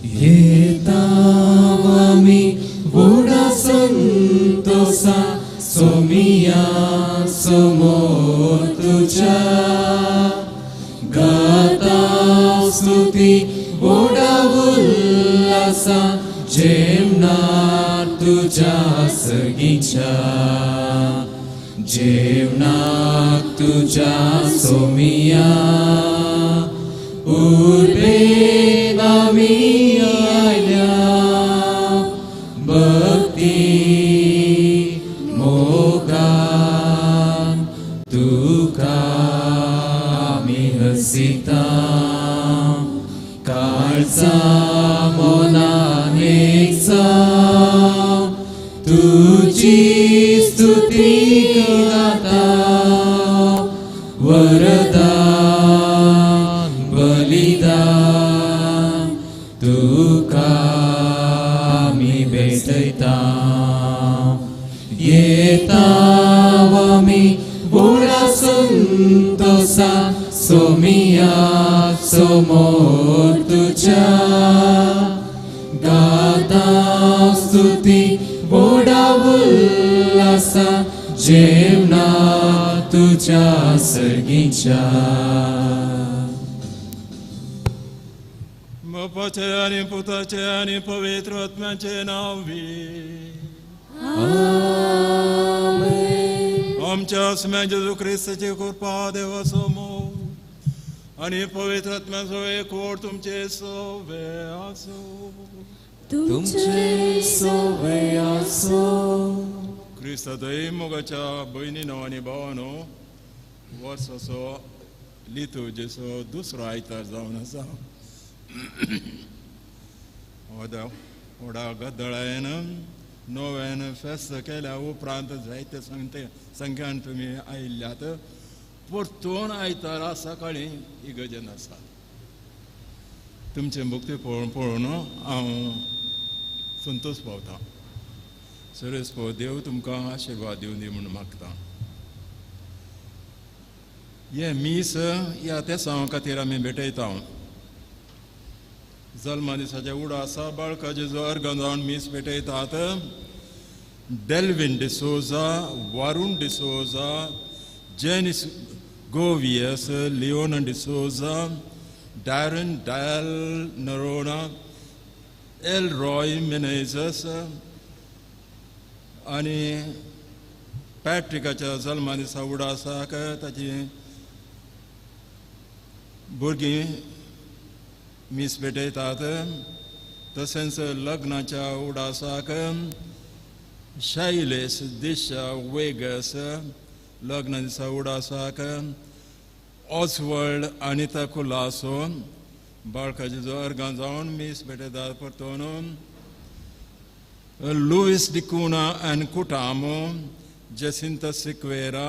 येताव मी बुडा संतोषा सोमिया समोर तुझ्या गाता स्तुती बुडा उल्हासा जेवणार तुझ्या सगीच्या जेवणाक तुझ्या सोमिया उर्बेन आमी आयल्या भक्ती मोगान तुका आमी हसिता काळजा मोनान एकसा तुझी स्तुती गाता वरदान बलिदान तुका आमी भेटयता येताव आमी बुडा संतोषा सोमिया समोर तुझ्या गाता स्तुती बुडा उल्हासा जेवणा तुझ्या सर्गीच्या बापाचे आणि पुताचे आणि पवित्र आत्म्याचे नावी आमच्या आत्म्या जेजू ख्रिस्ताची कृपा देवासमोर आणि पवित्र आत्म्याचो एकवट तुमचे सोवे आसो तुमचे सोवे आसो क्रिस्ता दैमोगाच्या भयणीनो आनी भावानो वर्साचो लितुर्जीचो दुसरो आयतार जावन आसा व्हडा गद्दळायन नव्यान फेस्त केल्या उपरांत जायते संख्यान तुमी आयिल्ल्यात परतून आयतारा सकाळी इगर्जेन आसा तुमचे मुक्ती पळोवन हांव संतोश पावता सुरेश देव तुमकां आशिर्वाद दिवं दी म्हूण मागता हे मीस ह्या तेसां खातीर आमी भेटयता जल्मा दिसाचे उडासा बाळका जेजो अर्गां जावन मीस भेटयतात डेल्विन डिसोजा वारुण D'Souza Jenis गोवियस Leona D'Souza डॅरन dial Noronha L Roy मेनेझस आनी पॅट्रिकाच्या जल्मा दिसा उडासाक ताची भुरगीं मीस भेटयतात तशेंच लग्नाच्या उडासाक शाइलेस दिशा वेगस लग्ना दिसा उडासाक ऑसवर्ल्ड अनिता कुलासो बाळकाचे जो अर्गां जावन मीस भेटयतात परतून लुईस डिकुना एंड कुटामो जेसिंता सिक्वेरा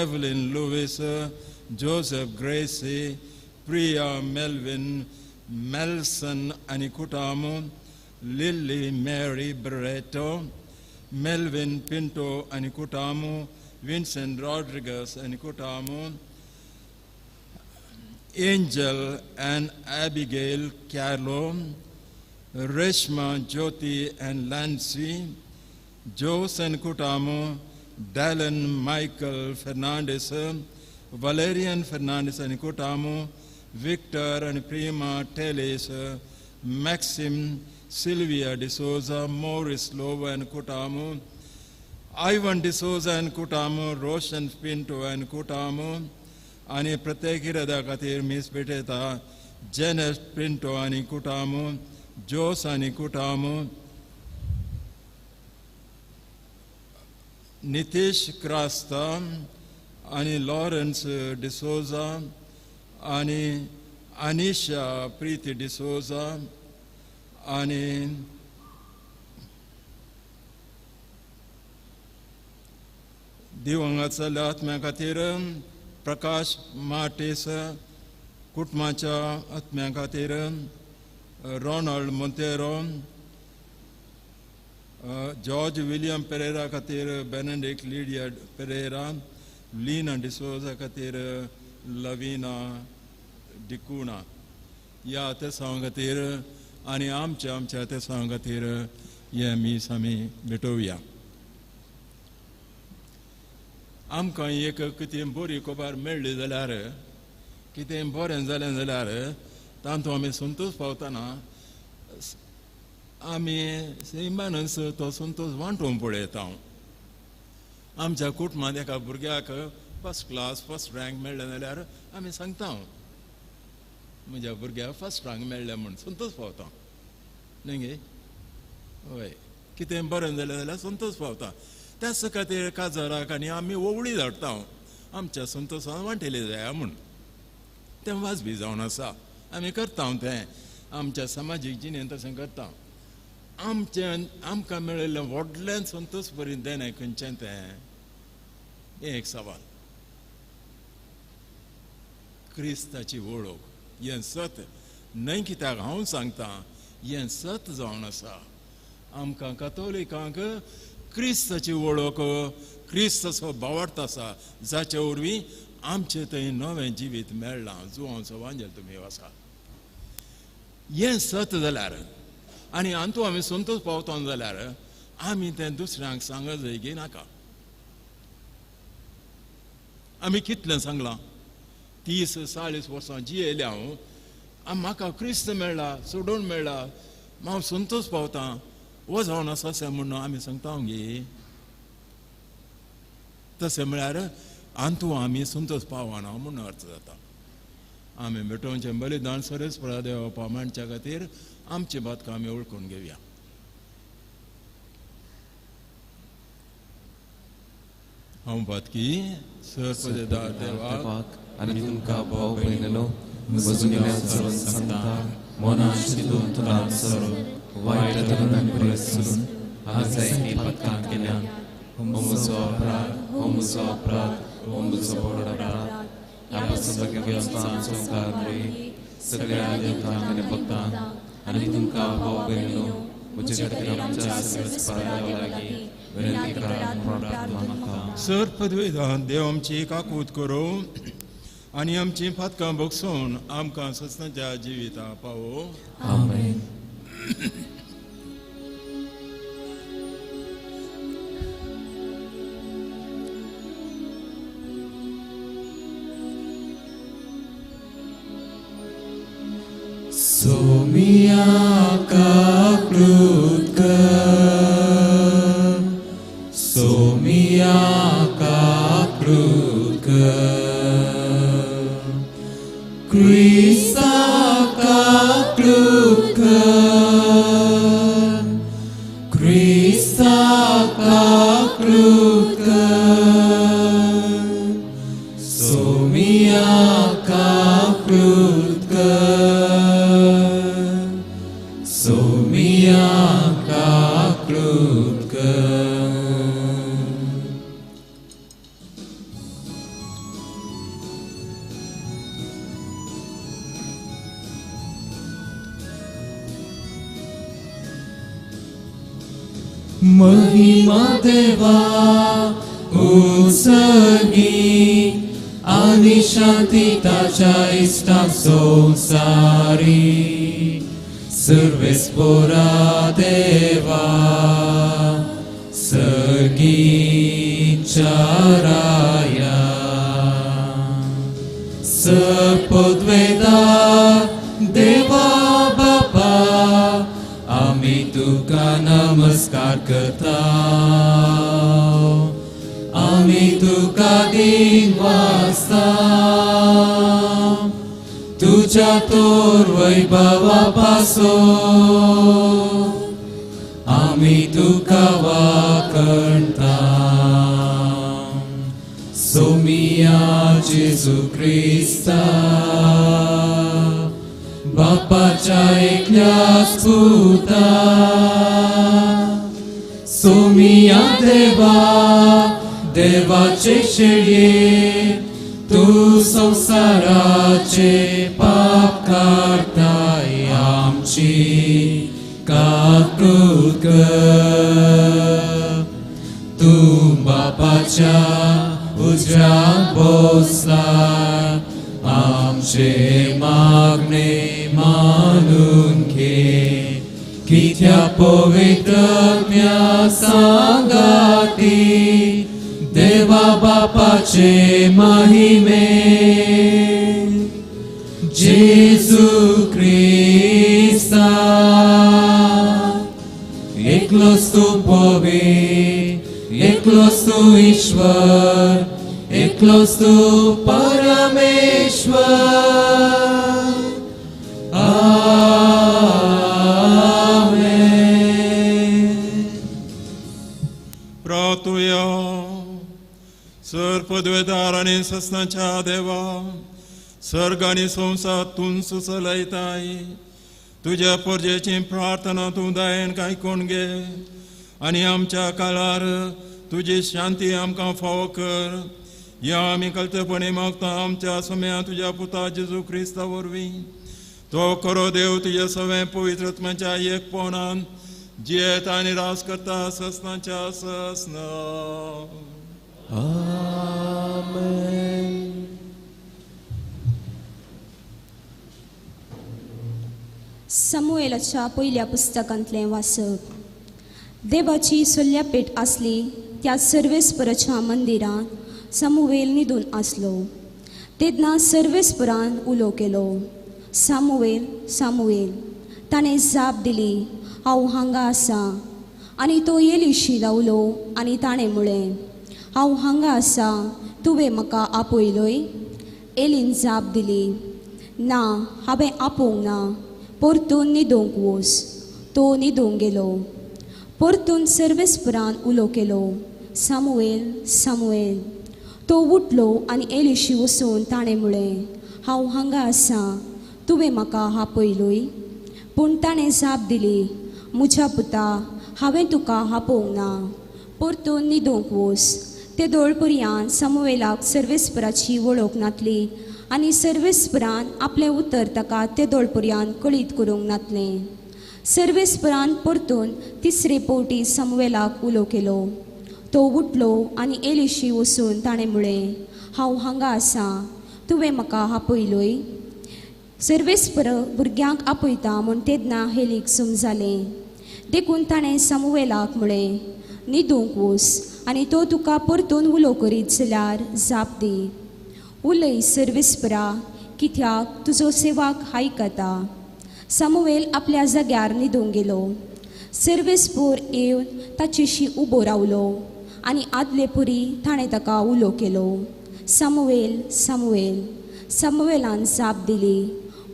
एवलिन लुईस जोसेफ ग्रेसी प्रिया मेलविन मेल्सन आणि कुटामो लिली मेरी बरेटो मेलविन पिंटो आणि कुटामो विन्सेंट रॉड्रिगस आणि कुटामो Angel and Abigail Carlo Reshma Jyoti and Lancy Jose and कुटामो डैलन माइकल फर्नांडिस वलेरियन फर्नांडिस एंड कुटामो विक्टर एंड प्रीमा टेलिस मैक्सिम सिल्विया डिसोजा मोरिस लोवा एंड कुटामो आइवन डिसोजा एंड कुटामो रोशन पिंटो एंड कुटामो आणि प्रत्येक हृदया खातीर मीस भेटयता जेनेस पिंटो आणि कुटामो जोस आणि कुटामो नितीश क्रास्ता आणि लॉरेन्स डिसोजा आणि अनिशा प्रीती डिसोजा आणि दिवंगत जाल्ल्या आत्म्या खातीर प्रकाश मार्टिस कुटुंबाच्या आत्म्या खातीर रोनाल्ड मोंतेरो जॉर्ज विलियम पेरेरा खातीर बेनेडिक्ट लिडिया पेरेरा लीना डिसोजा खातीर लविना डिकुना ह्या आतेसां खातीर आनी आमच्या ते खातीर हे मीस आमी भेटोवया. आमकां एक कितें बरी खबर मेळ्ळी जाल्यार कितें बरें जालें जाल्यार तातूंत आमी संतोश पावतना आमी इमानस तो संतोश वांटून पळयता. आमच्या कुटुंबांत एका भुरग्याक फर्स्ट क्लास फर्स्ट रँक मेळ्ळें जाल्यार आमी सांगता म्हज्या भुरग्याक फर्स्ट रँक मेळ्ळें म्हूण संतोश पावता न्ही गे. हय, कितें बरें जालें जाल्यार संतोश पावता. त्याच खातीर काजाराक आनी आमी ओवळी धाडटा आमच्या संतोशान वांटयली जाया म्हूण. तें वाजबी जावन आसा. आमी करता तें आमच्या सामाजीक जिणेंत तशें करता. आमकां मेळिल्लें व्हडलें संतोश पर्यंत देणें खंयचें तें एक सवाल. क्रिस्ताची वळख हें सत न्हय कित्याक हांव सांगता हें सत जावन आसा. आमकां कातोलिकांक क्रिस्ताची वळख क्रिस्ताचो भावार्थ आसा जाचे वरवीं आमचें थंय नवें जिवीत मेळ्ळां. जुवांचो वांजेल तुमी आसा हें सत जाल्यार आनी हातूंत आमी संतोश पावता जाल्यार आमी तें दुसऱ्यांक सांगत जाय नाका. आमी कितलें सांगलां 30-40 वर्सां जियेले हांव म्हाका क्रिस्त मेळ्ळा सोडून मेळ्ळा हांव संतोश पावता वो जावन आसा अशें म्हणून आमी सांगता गे. तशें म्हळ्यार हातूंत आमी संतोश पावना म्हणून अर्थ जाता. आमी भेटोवचें बलिदान सरेस देवा पामांच्या खातीर आमची बातकां आमी ओळखून घेवया. हांव बातकी सर्पदेदार देवाक आनी तुमकां भाव भयणलो म्हज्या सर्व संतांक मनान चिंतून तुलांत सर्व वायट धर्मान परसून आज ही पत्कां केल्यान हो म्हजो अपराध हो म्हजो व्हड अपराध. ह्या सगळ्या संस्कारांनी सगळ्या देवतांक आनी भक्तांक आनी तुमकां भाव भयणलो म्हजे खातीर आमच्या सगळ्या स्पराद्या लागीं विनंती करात प्रार्थना मागता. सर्पदेदार देव आमची काकूत करूं आनी आमची फातकां बगसून आमकां सस्ताच्या जिविता पावो. आमेन. Somia kakrutka, Somia kakrutka, Krista kakrutka, Krista kakrutka, Somia kakrutka. Somia kakrutka. Mahima deva utsergi ani shanti tacha istak sonsari. Serves pora deva sergi charaya sepodveda deva bapa ami tuka namaskar karta ami tuka dinwasta तुझ्या तोर वैभवापासून आम्ही तुका वाकणता. सोमिया जेजू ख्रिस्ता बापाच्या एकल्या पुता सोमिया देवा देवाचे शेळये तू संसाराचे पाप काढताय आमची काकूत कर. तू बापाच्या उजव्याक बसलाय आमचे मागणे मानून घे. कित्या पवित्रज्ञा सांगाती देवा बापाचे महिमे जेजू क्रिस्ता एकलोच तू पवित्र एकलोच तू ईश्वर एकलोच तू परमेश्वर आमेन. प्रार्थुया. सर पदवेदार आणि सस्नाच्या देवा सर्ग आणि संसार तून सुचलयताय तुझ्या परजेची प्रार्थना तू दायन काय कोण घे आणि आमच्या काळार तुझी शांती आमकां फावो कर. या आमी कळतेपणी मागता आमच्या समया तुझ्या पुता जेजू क्रिस्ता वरवीं. तो खरो देव तुझे सगळे पवित्रत्म्याच्या एकपणान जियेत आनी रास करता ससनाच्या ससना. आमेन. समूएलाच्या पहिल्या पुस्तकांतलें वाचप. देवाची सल्ल्यापेट आसली त्या सर्वेस्पराच्या मंदिरांत समूएल न्हिदून आसलो. तेन्ना सर्वेस्परान उलो केलो, सामुएल सामुएल. ताणें जाप दिली, हांव हांगा आसा. आनी तो एलिशी लावलो आनी ताणें म्हळें, हांव हांगा आसा, तुवें म्हाका आपयलोय? एलीन जाप दिली, ना, हांवें आपोवंक ना, परतून न्हिदोंक वच. तो न्हिदोंक गेलो. परतून सर्वेस्परान उलो केलो, सामुएल सामुएल. तो उठलो आनी एलिशी वचून ताणें म्हळें, हांव हांगा आसा, तुवें म्हाका आपयलोय? पूण ताणें जाप दिली, म्हज्या पुता, हांवें तुका आपोवंक ना, परतून न्हिदोंक वच. ते दोळपर्यंत समूएलाक सर्वेस्पराची वळख नातली आनी सर्वेस्परान आपलें उतर ताका ते दोळपर्यंत कळीत करूंक नातलें. सर्वेस्परान परतून तिसरे फावटी समूएलाक उलो केलो. तो उठलो आनी एलिशी वचून ताणें म्हळें, हांव हांगा आसा, तुवें म्हाका आपयलोय? सर्वेस्पर भुरग्यांक आपयता म्हूण तेन्ना एलीक समजलें. देखून ताणें समूएलाक म्हळें, न्हिदूंक वच आनी तो तुका परतून उलो करीत जाल्यार जाप दी. उलय सर्वेस्परा, कित्याक तुजो सेवाक आयकता. समूएल आपल्या जाग्यार न्हिदूंक गेलो. सर्वेस्पर येवन ताचेशी उबो रावलो आनी आदले परी ताणें ताका उलो केलो, सामुएल सामुएल. समूएलान जाप दिली,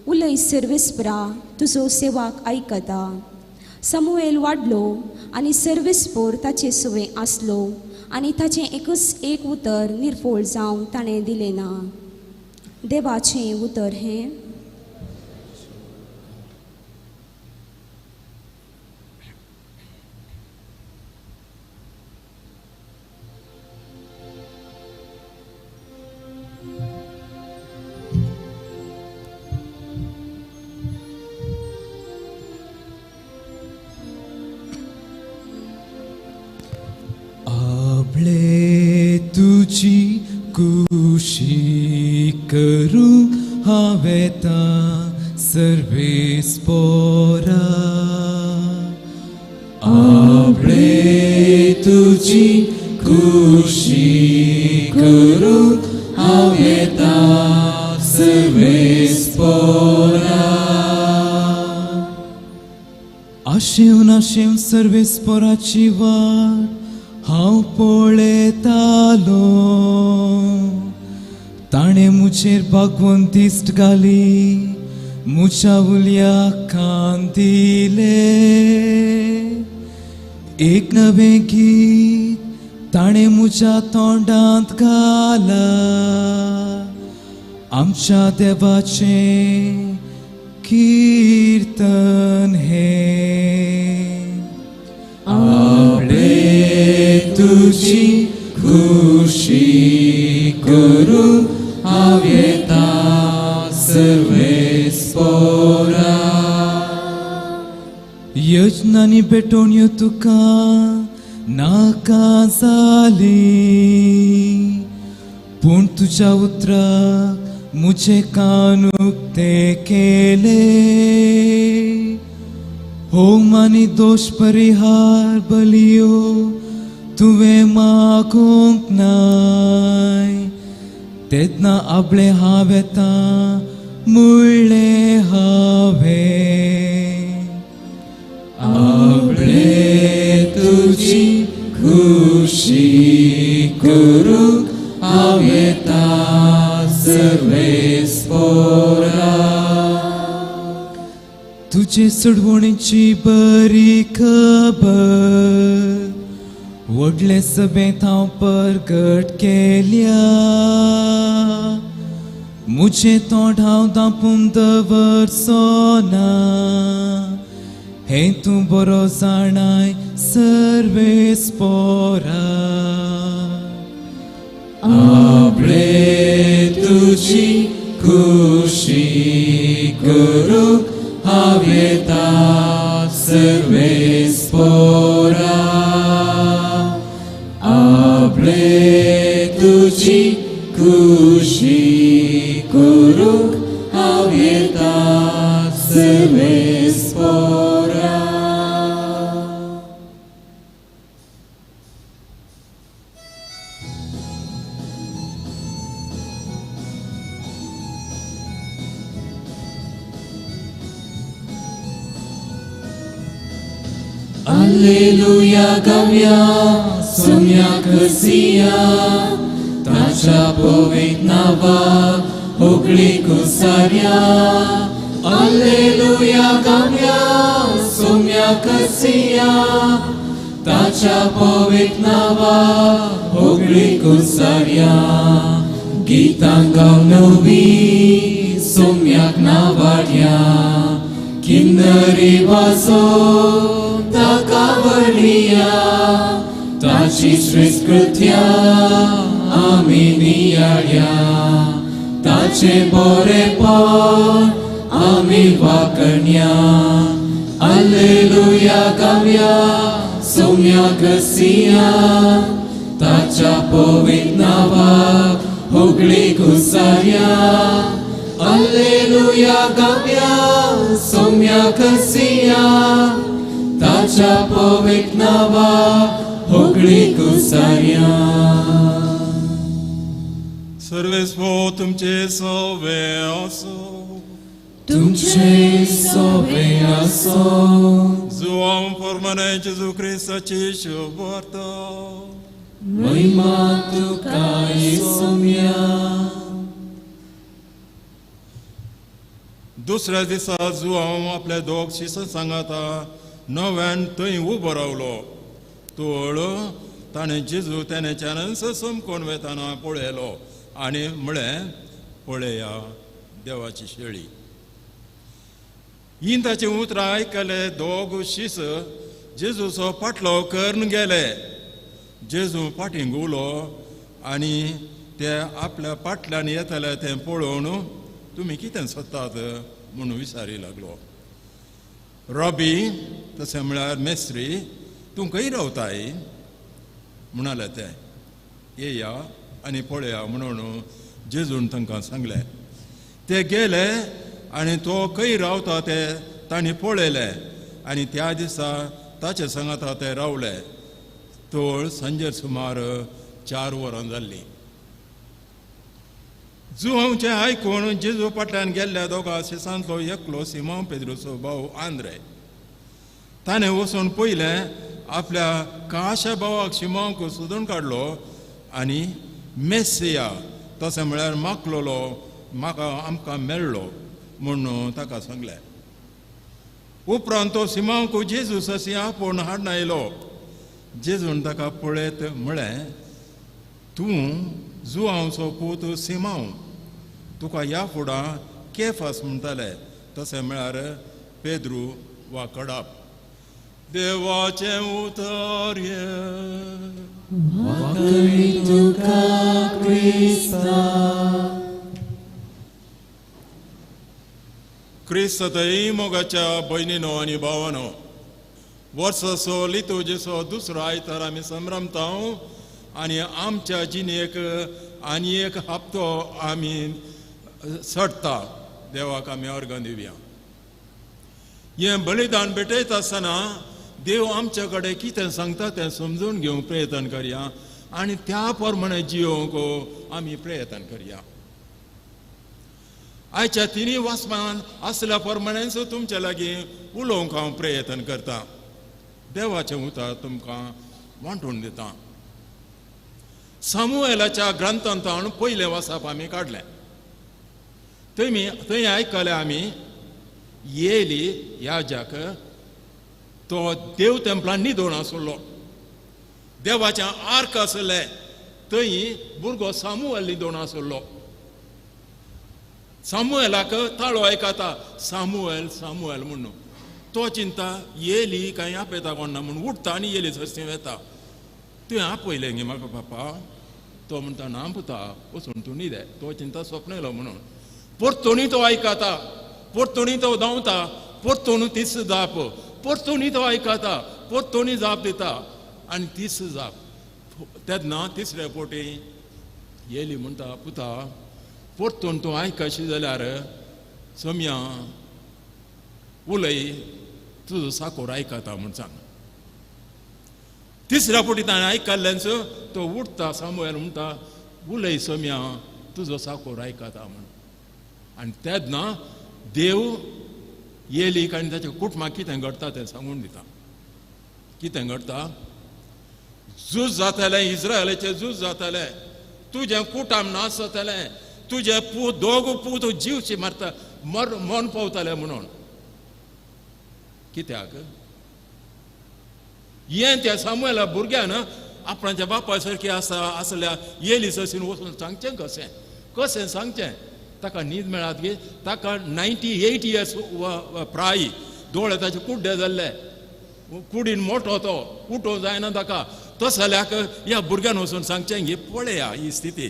उलय सर्वेस्परा, तुजो सेवाक आयकता. समूएल वाडलो आनी सर्वेस्पर ताचे सवय आसलो आनी ताचें एकच एक उतर निर्फोळ जावंक ताणें दिलें ना. देवाचें उतर हें. तुझी कुशी करूं हावेता सर्वेस्परा. आपले तुझी कुशी करूं हावेता सर्वेस्परा. आशेवन सर्वेस्पराची वाट हांव पळयतालो. ताणें मुजेर भागवंत दिश्ट घाली, म्हज्या उल्या कान दिले. एक नवें गीत ताणें म्हज्या तोंडांत घाला. आमच्या देवाचें कीर्तन हें. आपले तुझी खुशी करूं हावेता सर्वेस्परा. यजनांनी भेटोवण्यो तुका नाका जाली, पूण तुज्या उतराक म्हजे कान उक्ते केले. होम आनी दोष परिहार बलियो तुवें मागोंक नाय तेदना आपले हांव येता म्हणलें हांवें आपले तुजी खुशी करूंक हांव येता सर्वेस्परा तुजे सोडवणेची बरी खबर व्हडले सभेत हांव परगट केल्या मुझे तोंड हांव दापून दवरचो ना हें तूं बरो जाणाय सर्वेस्परा आपले तुजी खुशी करूंक हांव येता सर्वेस्परा आपले तुजी खुशी करूंक हांव येता सर्वेस्परा Alleluia gawia somia ksia tacia powiedz nawa ogli kusaria Alleluia gawia somia ksia tacia powiedz nawa ogli kusaria gitanga nowi somia nawaria kinnari vaso Takavalia, taci scriptia, aminiaria, tace borepon, amivakanya, Alleluia gavia, somia kasia, taca povitnava, hogli kusaria, Alleluia gavia, somia kasia, Tacia powiek nawa, hogli kusaria. सर्वेस्पो तुमचे सवे असो तुमचे सवे असो जुआम फॉर्माने जेजू क्रिस्ताची शुभवार्त महिमा तुका येसुम्या दुसऱ्या दिसा जुआम आपल्या दोग शिष्य सांगाता नव्यान थंय उबो रावलो तोळ ताणें जेजू तेने चॅनन्स समकोन वेताना पळयलो आनी म्हळें पळया देवाची शेळी ही ताची उतरां आयकले दोग शिष्य जेजूचो फाटलो करून गेले जेजू फाटीं उलो आनी ते आपल्या फाटल्यान येतले तें पळोवन तुमी कितें सोदतात म्हणून विचारी लागलो रॉबी तशें म्हळ्यार मेस्त्री तूं खंय रावताय म्हणाले ते येया आनी पळया म्हणून जेजून तांकां सांगलें ते गेले आनी तो खंय रावता ते तांणी पळयलें आनी त्या दिसा ताचे सांगाता ते रावले तोळ सांजे सुमार 4 वरां जाल्लीं जुआंवचें आयकून जेजू फाटल्यान गेल्ल्या दोगा शिसांतलो एकलो सिमोन पेद्रूचो भाव आंद्रे ताणें वचून पयलें आपल्या काशा भावाक शिमोनक सोदून काडलो आनी मेस्सिया तशें म्हळ्यार मागलोलो म्हाका आमकां मेळ्ळो म्हणून ताका सांगलें उपरांत तो सिमोनक जेजू ससी आपोवन हाडून आयलो जेजून ताका पळयत म्हळें तूं जुआंवचो पूत सिमोन तुका ह्या फुडां केफास म्हणटाले तशें म्हळ्यार पेद्रू वा कडाप देवाचें उतर तुका क्रिस्ता क्रिस्त थंय मोगाच्या भयणीनो आनी भावानो वर्साचो लितूजेचो दुसरो आयतार आमी संभ्रमता आनी आमच्या जिणेक आनी एक हप्तो आमी सडटा देवाक आमी अर्घ दिवया हें बलिदान भेटयता आसतना देव आमचे कडेन कितें सांगता तें समजून घेवंक प्रयत्न करया आनी त्या प्रमाणे जियोवंक आमी प्रयत्न करया. आयच्या तिनी वाचपान आसल्या प्रमाणेच तुमचे लागीं उलोवंक हांव प्रयत्न करता. देवाचें उतर तुमकां वांटून दिता. सामुएलाच्या ग्रंथांतल्यान पयलें वाचप आमी काडलें. थंय आयकलें आमी येली याजक तो देव तेंपलान न्हिदून आसलो. देवाचें आर्क आसलें थंय भुरगो सामुएल न्हिदून आसलो. सामुएलाक ताळो आयकता सामुएल सामुएल म्हणून. तो चिंता येली काय आपयता कोण ना म्हणून उठता आनी येली थंय वेता. तुवें आपयलें गे म्हाका बापा. तो म्हणटा ना पुता वचून तूं न्हिदे. तो चिंता स्वप्न येयलो म्हणून. परतून तो आयकता. परतून तो धांवता. परतून तीस जाप. परतून तो आयकता. परतून जाप दिता आनी तीस जाप. तेन्ना तिसरे पोटी येली म्हणटा पुता परतून तूं आयकशी जाल्यार सम्या उलय तुजो साकोर आयकता म्हूण सांग. तिसऱ्या पोटी ताणें आयकल्ल्यानच तो उठता. सामुएल म्हणटा उलय सम्या तुजो साकोर आयकता म्हूण. आनी तेन्ना देव येलीक आनी ताच्या कुटुंबाक कितें घडटा तें सांगून दिता. कितें घडटा? झूज जातालें. इस्रायलाचें झूज जातालें. तुजें कुटुंब नाश जातालें. तुजे पूत दोग पूत जीवची मारता मन पावताले म्हणून. कित्याक? हें त्या सामुएला भुरग्यान आपणाच्या बापा सारकी आसल्या येली ससीन वचून सांगचें कशें? कशें सांगचें? ताका न्हीद मेळत गे. ताका 98 years प्राय. दोळे ताचे कुड्डे जाल्ले. कुडीन मोठो तो उठो जायना ताका. तस जाल्यार ह्या भुरग्यान वचून सांगचें गे पळया ही स्थिती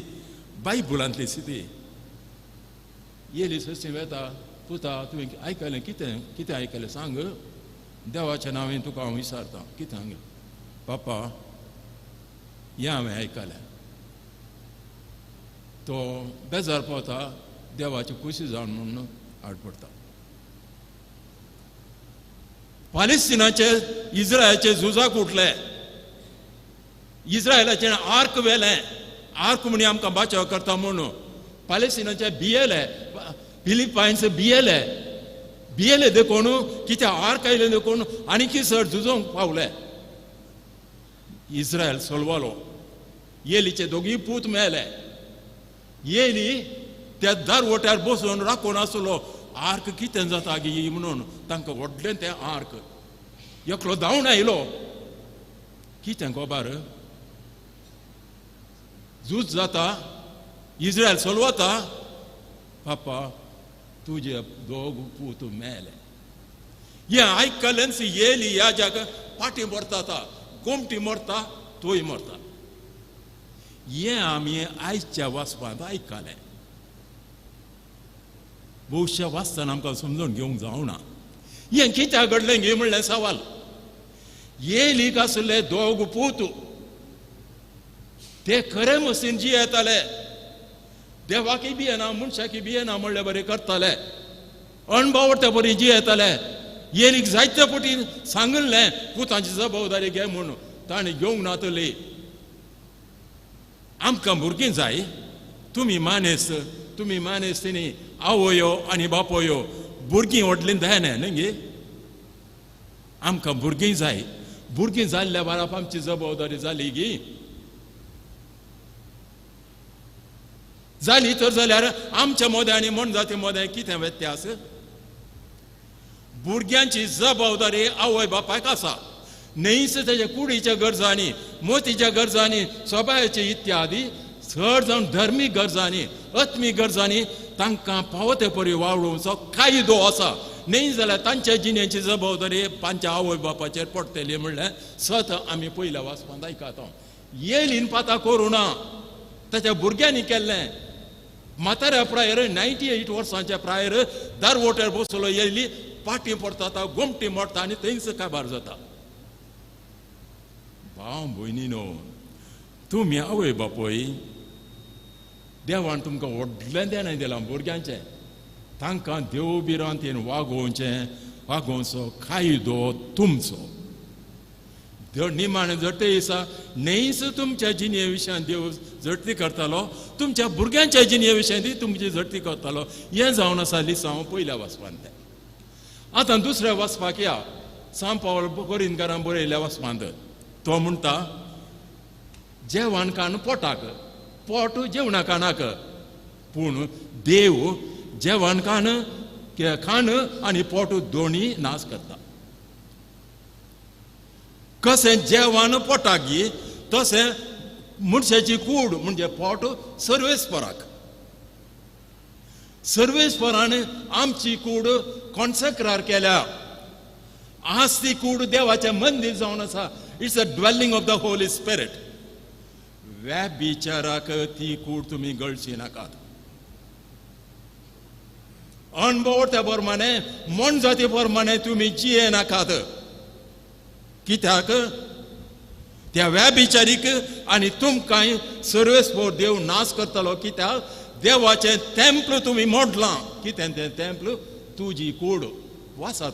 बायबलांतली स्थिती. येली ससी वेता पुता तुवें आयकलें कितें कितें आयकलें सांग. देवाच्या नांवें तुका हांव विचारता. कितें सांग पापा हें हांवें आयकलें. तो बेजार पावता. देवाची खुशी जावन म्हणून आडपडटा. पालेस्तिनाचे इस्रायलाचे झुजाक उठले. इस्रायलाचे आर्क व्हेलें. आर्क म्हणी आमकां बाचाव करता म्हणून पालेस्तिनाचे भियेले. फिलिपायन्स भियेले देखून कितें आर्क आयले देखून आनीक चड झुजोवंक पावले. इस्रायल सोलवालो. येलीचे दोगूय पूत मेले. येली त्या दार वट्यार बसून राखून आसलो. आर्क कितें जाता गे म्हणून तांकां व्हडलें तें आर्क. एकलो धांवन आयलो. कितें खबर? झूज जाता. इस्रायल सोलवता. पापा तुजे दोग पूत मेले. हें आयकलेंच येली ह्या जागा पाटी मरता. गोमटी मरता. तोय मरता. हें आमी आयच्या वाचपांत आयकलें. भविश्य वाचतना आमकां समजून घेवंक जावना. हें कित्याक घडलें गे म्हणलें सवाल. येलीक आसले दोग पूत. ते खरे मसीन जियेताले. देवाकी भियेना मनशाकी भियेना म्हणलें बरें करताले. अणभवता बरी जियेताले. येलीक जायते फावटी सांगलें पुताची जबाबदारी घे म्हणून. ताणें घेवंक ना तली. आमकां भुरगीं जाय. तुमी मानेस्त न्ही आवयो आनी बापोयो भुरगीं व्हडलीं जायना न्ही गे. आमकां भुरगीं जाय. भुरगीं जाल्ल्या बाराप आमची जबाबदारी जाली गी. जाली तर जाल्यार आमच्या मोदें आनी मनजाती मोदें कितें व्यत्यास? भुरग्यांची जबाबदारी आवय बापायक आसा. न्हयच तेच्या कुडीच्या गरजांनी मोतीच्या गरजांनी स्वभावाचे इत्यादी चड जावन धर्मीक गरजांनी आत्मीक गरजांनी तांकां पावते परी वावडोवचो कायदो आसा. न्हय जाल्यार तांच्या जिणेची जबाबदारी तांच्या आवय बापाचेर पडटली म्हणल्यार सत आमी पयल्या वाचपांत आयकता. येलीन पाता करूं ना. ताच्या भुरग्यांनी केल्लें. म्हाताऱ्या प्रायर 98 वर्सांच्या प्रायर दार वोट्यार बसलो. येयली पाटी पडटा. गोमटी मोडटा आनी थंयच काबार जाता. भाव भयणीनो तुमी आवय बापोय देवान तुमकां व्हडलें देणें दिलां भुरग्यांचें. तांकां देव बिरांतीन वागोवचें पागोवचो कायदो तुमचो. देव निमाणे जटे दिसा न्हयच तुमच्या जिणे विशयान देव झटती करतालो, तुमच्या भुरग्यांच्या जिणे विशयान तुमची झटती करतालो. हें जावन आसा लिसांव पयल्या वाचपान तें. आतां दुसऱ्या वाचपाक या. सांत पावल कोरिंथकारांक बरयल्ल्या वाचपांत तो म्हणटा जेवण खाण पोटाक, पोट जेवणा खाणाक, पूण देव जेवण खाण आनी पोट दोनी नाश करता. कशें जेवण पोटाक गी तशें मनशाची कूड म्हणजे पोट सर्वेस्पराक. सर्वेस्परान आमची कूड कॉन्सेक्रार केल्या. आज ती कूड देवाचें मंदीर जावन आसा. It's a dwelling of the holy spirit. बिचाराक ती कूड तुमी गळची नाकात. अणभवत्या प्रमाणे मन जाती प्रमाणे तुमी जिये नाकात. कित्याक त्या बिचारीक आनी तुमकांय सर्वेस्पोर देव नाश करतलो. कित्याक देवाचें टेंपल तुमी मोडलां. कितें तें टेंपल? तुजी कूड. वाचा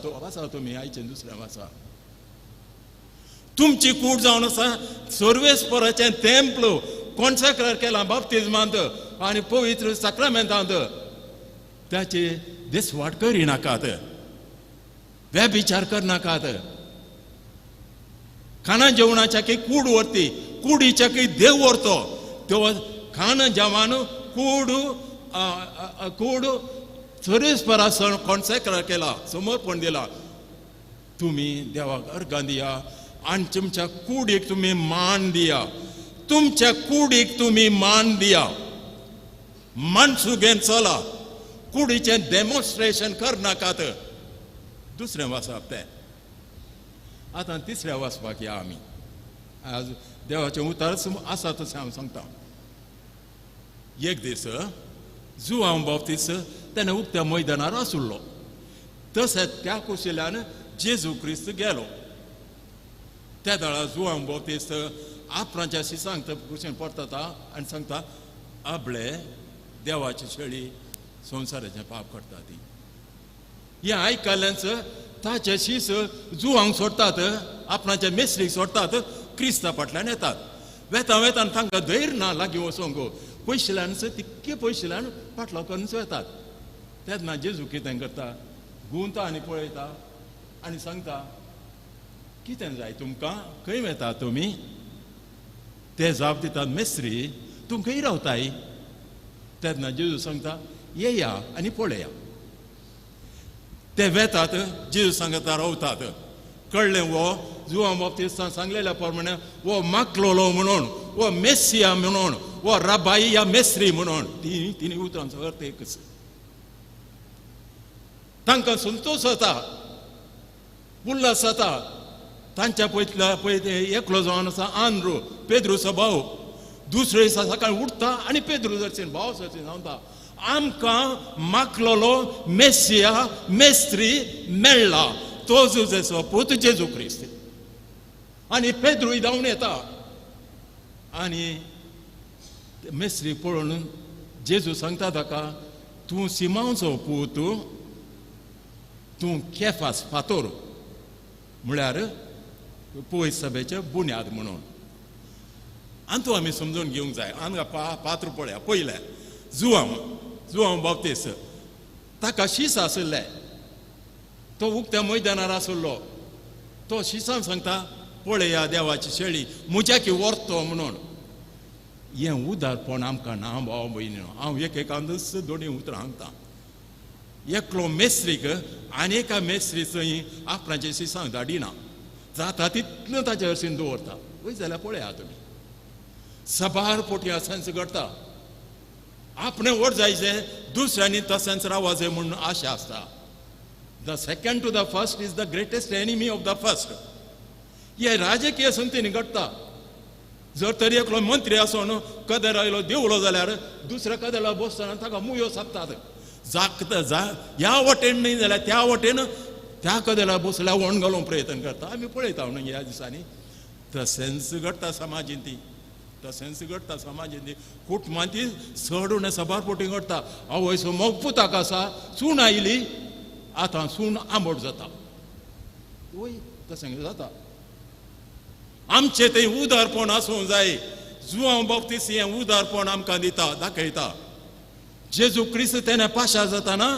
तुमी आयचें दुसऱ्या वाचा. तुमची कूड जावन आसा सर्वेस्पराचें टेंपल कॉन्सेक्रेट केलां बाप्तिस्मांत आनी पवित्र साक्रामेंतांत. ताचे दिसवाट करिनाकात, व्यभिचार करनाकात. खाना जेवणाच्या की कूड व्हरती, कुडीच्या की देव व्हरतो. तो खाना जेवण कूड सर्वेस्परा सण कॉन्सेक्रेट केला, समर्पण दिला. तुमी देवाक अर्घां दिया आनी तुमच्या कुडीक तुमी मान दिया. तुमच्या कुडीक तुमी मान दिया. मनसुगेन चला. कुडीचें डेमॉन्स्ट्रेशन करनाकात. दुसरें वाचप तें. आतां तिसऱ्या वाचपाक या आमी. आज देवाचें उतर आसा तशें हांव सांगता. एक दीस जुआंव बाप्तिस्त तेणें उक्त्या मैदानार आसुल्लो. तशेंच त्या कुशिल्ल्यान जेजू क्रिस्त गेलो. त्या दाळा जुआंव बाप्तिस्त आपणाच्या शिसांक कुशीन परतता आनी सांगता आपले देवाची शेळी संवसाराचें पाप करता ती. हें आयकल्ल्याच ताचे शीस जुआंक सोडटात, आपणाच्या मेस्त्रीक सोडटात, क्रिस्ता फाटल्यान येतात. वेता वेतान तांकां धैर्य ना लागीं वचोंक. पयशेल्यान तितके पयशेल्यान फाटलो करून येतात. तेन्ना जेजू कितें करता? गुंवता आनी पळयता आनी सांगता कितें जाय तुमकां? खंय वेता तुमी? ते जाप दितात मेस्त्री तूं खंय रावताय? तेन्ना जेजू सांगता येया आनी पळया. ते वेतात, जेजू सांगता रावतात. कळ्ळें वो जुआंव बाप्तिस्तान सांगलेल्या प्रमाणे वो मागलोलो म्हणून, वो मेस्सिया म्हणून, वो राबाई या मेस्त्री म्हणून. तिनी उतरांचो अर्थ एकच. तांकां संतोश जाता, उल्हास जाता. तांच्या पळय एकलो जावन आसा आंद्रू, पेद्रूचो भाव. दुसरे दिसा सकाळीं उठता आनी पेद्रू जरचेन भाव जरचेन सांगता आमकां मागलोलो मेस्सिया मेस्त्री मेळ्ळा. तो जुजेचो पूत जेजू क्रिस्त. आनी पेद्रूय धांवन येता आनी मेस्त्री पळोवन जेजू सांगता ताका तूं सिमांचो पूत, तूं केफास फातोर म्हळ्यार पळय सभेचे बुन्याद म्हणून. आनी तूं आमी समजून घेवंक जाय. हांगा पात्र पळया. पयलें जुआंव बाप्तिस्त ताका शीस आशिल्लें. तो उक्त्या मैदानार आसलो. तो शिसान सांगता पळया देवाची शेळी म्हज्याकी व्हरतो म्हणून. हें उदारपण आमकां ना भाव भयणीनो. हांव एकेकांदच दोनी उतरां सांगता. एकलो मेस्त्रीक आनेका मेस्त्री थंय आपणाच्या शिसांक धाडिना. जाता तितलें ताचे हरशीन दवरता. वय जाल्यार पळया तुमी. सबार पोटी सेन्स करता. आपणें व्हड जायचें, दुसऱ्यांनी तो सेन्स रावो जाय म्हणून आशा आसता. The second to the first is the greatest enemy of the first. हे राजकीय संस्थेनी घडटा. जर तरी एकलो मंत्री आसून कदेर आयलो देवलो जाल्यार दुसऱ्या कदेला बसतना ताका मुयो सापतात. ह्या वटेन न्हय जाल्यार त्या वटेन त्या कदेला बसल्यार वण घालूंक प्रयत्न करता. आमी पळयता न्हय ह्या दिसांनी. तशेंच घडटा समाजीन ती. तशेंच घडटा समाजीन ती. कुटुंबांती चड सबारपोटी घडटा. आवयचो मोग पुताक आसा, सून आयली, आतां सून आंबट जाता. वय तशें जाता आमचें थंय उदारपण आसूंक जाय जुआंव बाप्तिस्त हें उदारपण आमकां दिता दाखयता जेजू क्रिस्त तेन्ना पाशा जाताना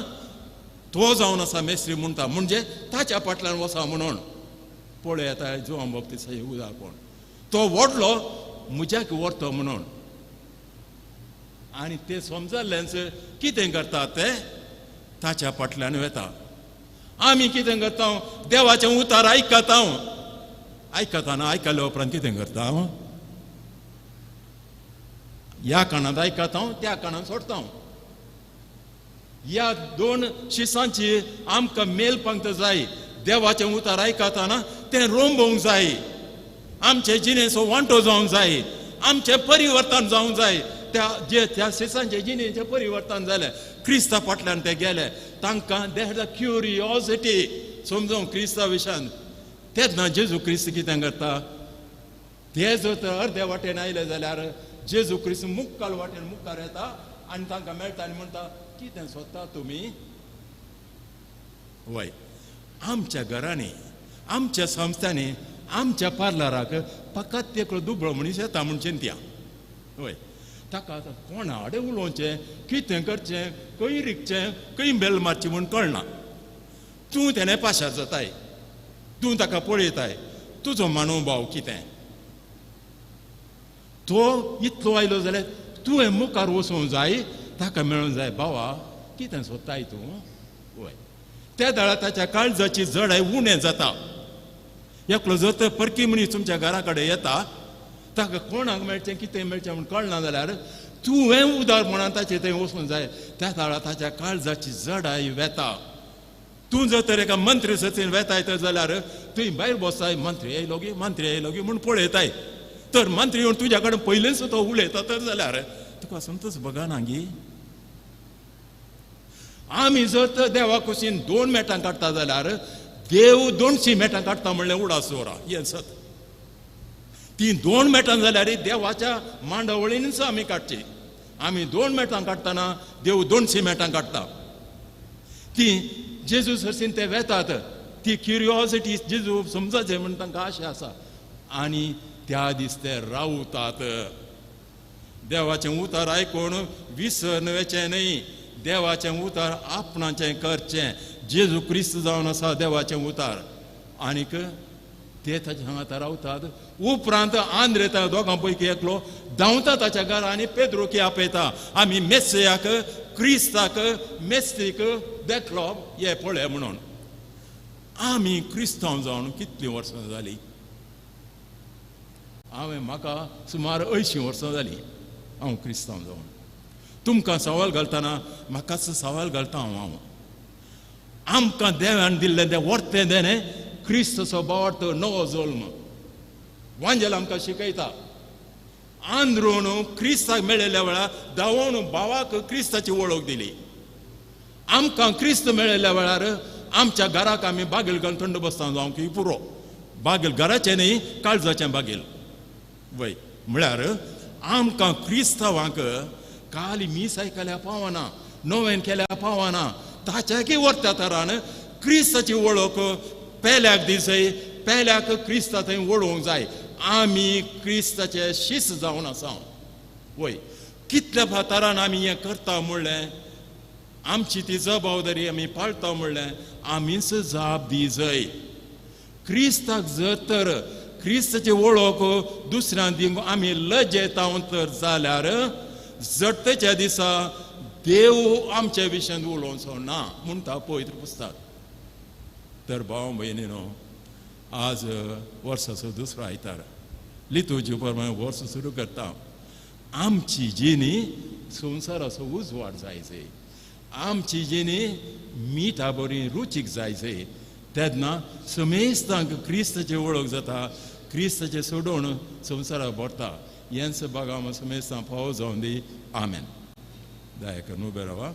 तो जावन आसा मेस्त्री म्हणटा म्हणजे ताच्या फाटल्यान वसा म्हणून पळयात जुआंव बाप्तिस्त हें उदारपण तो व्हडलो म्हज्याक व्हरतो म्हणून आनी ते समजल्ल्याच कितें करता ते ताच्या फाटल्यान वेता आमी कितें करता देवाचें उतार आयकताना आयकल्या उपरांत कितें करता ह्या कानांत आयकता त्या कानांत सोडता ह्या दोन शिसांची आमकां मेल पंक्त जाय देवाचें उतार आयकताना तें रोंबोवंक जाय आमचे जिणेचो वांटो जावंक जाय आमचें परिवर्तन जावंक जाय त्या शिसांचे जिणेचें परिवर्तन जालें क्रिस्ता फाटल्यान ते गेले तांकां दे हॅड अ क्युरियोसिटी समजूंक क्रिस्ता विशयान तेन्ना जेजू क्रिस्त कितें करता ते जर तर अर्दे वाटेन आयले जाल्यार जेजू क्रिस्त मुखार वाटेन मुखार येता आनी तांकां मेळटा आनी म्हणटा कितें सोदता तुमी वय आमच्या घरांनी आमच्या संस्थांनी आमच्या पार्लराक फकत एकलो दुबळो मनीस येता म्हूण चिंत्या वय ताका आतां कोणा कडेन उलोवचें कितें करचें खंय रिकचें खंय बेल मारची म्हूण कळना तूं तेणें पाशार जाताय तूं ताका पळयताय तुजो मनोभाव कितें तो इतलो आयलो जाल्यार तुवें मुखार वचूंक जाय ताका मेळूंक जाय बावा कितें सोदताय तूं वय त्या दाळा ताच्या काळजाची जडाय उणें जाता एकलो जर तर परकी मनीस तुमच्या घरा कडेन येता ताका कोणाक मेळचें कितें मेळचें म्हूण कळना जाल्यार तुवें उदारपणान ताचे थंय वचूंक जाय त्या दाळा ताच्या काळजाची जडाय वेता तूं जर तर एका मंत्री सचीन वेताय तर जाल्यार थंय भायर बसताय मंत्री येयलो गी म्हूण पळयताय तर मंत्री येवन तुज्या कडेन पयलेच तो उलयता तर जाल्यार तुका संतोश भगवाना गी आमी जर तर देवा कुशीन 2 मेटां काडटा जाल्यार देव 200 मेटां काडटा म्हणल्यार उडास जोरा हें सत ती 2 मेटां जाल्यार देवाच्या मांडवळीनच आमी काडची आमी 2 मेटां काडटना देव 200 मेटां काडटा ती जेजू सरसीन ते वेतात ती क्युरियोसिटी जेजू समजाचें म्हण तांकां आशा आसा आनी त्या दीस ते रावतात देवाचें उतार आयकून विसरचें न्हय देवाचें उतार आपणाचें करचें जेजू क्रिस्त जावन आसा देवाचें उतार आनीक ते ताच्या हांगा रावतात उपरांत आंद्र येता दोगां पैकी एकलो धांवता ताच्या घरा आनी पेद्रोकी आपयता आमी मेस्सयाक क्रिस्ताक मेस्तीक देखलो हे पळय म्हणून आमी क्रिस्तांव जावन कितलीं वर्सां जालीं म्हाका सुमार 80 वर्सां जालीं हांव क्रिस्तांव जावन तुमकां सवाल घालतना म्हाकाच सवाल घालता हांव आमकां देवान दिल्लें तें वर्तें देणें क्रिस्त स्वभावार्थ नवो जल्म वांजेल आमकां शिकयता आंध्रून क्रिस्ताक मेळिल्ल्या वेळार धांवून भावाक क्रिस्ताची वळख दिली आमकां क्रिस्त मेळिल्ल्या वेळार आमच्या घराक आमी बागेल घालून थंड बसता जावं की पुरो बागेल घराचें न्ही काळजाचें बागेल वय म्हळ्यार आमकां क्रिस्तांवांक काल मीस आयकल्या पावना नोवेन केल्या पावना ताच्याकय वर्त्या तरान क्रिस्ताची वळख पेल्याक दिसय पेल्याक क्रिस्ता थंय वळोवंक जाय आमी क्रिस्ताचे शिस जावन आसा वय कितल्या तरान आमी हें करता म्हणलें आमची ती जबाबदारी आमी पाळटा म्हणलें आमीच जाप दी जाय क्रिस्ताक जर तर क्रिस्ताची वळख दुसऱ्यांक दिवंक आमी लजेता तर जाल्यार जट्टेच्या दिसा देव आमच्या विशयान उलोवचो ना म्हणटा पवित्र पुस्तक तर भाव भयणीनो आज वर्साचो दुसरो आयतार लितूजी प्रमाणे वर्स सुरू करता आमची जिणी संवसाराचो उजवाड जायचे आमची जिणी मिठा बरी रुचीक जायचे तेन्ना समेस्तांक क्रिस्ताची वळख जाता क्रिस्ताचे सोडून संवसाराक भरता हेंच बागा समेस्तां फावो जावन दी आमेन दया करून उबे रावा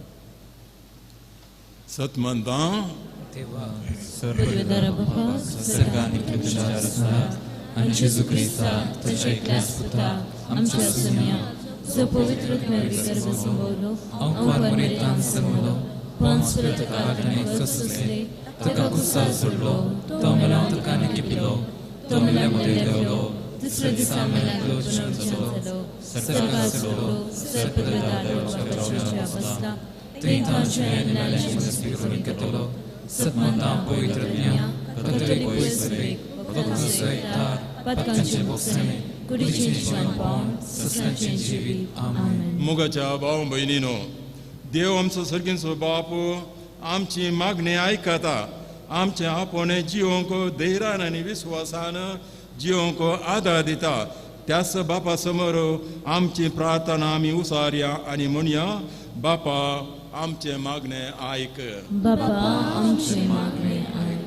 सत म्हणटा सर्गांनी पृथ्वीच्या रस्ता आनी जेजू क्रिस्ता तुज्या एकल्याच पुता आमच्या सुम्या जो पवित्र गर्भ संभवलो अंकुर मरेतान समलो पोंस पिलाताच्या काळांत कसले तुका कुसार सोडलो तो मेला तुकाने किपिलो तो मेल्या मध्ये देवलो दुसऱ्या दिसा मेला जालो सर्गार सोडलो सर्पदूता देवाच्या राजवाच्या बसला थंय तांचे नाल्याची मस्ती करून घेतलो सतमंता पवित्र ज्ञान कतरी पयसरे भक्त सयतार पदकांचे बोक्सणे कुडीचे जीवन पावन ससनाचे जिवीत आमेन. मोगाच्या भाव भयणीनो, देव आमचो सर्गीचो बाप आमची मागणी आयकता. आमचे आपोणे जिवंक धैर्यान आनी विश्वासान जिवंक आदार दिता. त्याच बापा समोर आमची प्रार्थना आमी उसारया आनी म्हणया, बापा आमचे मागणे आयक. बापा आमचे मागणे आयक.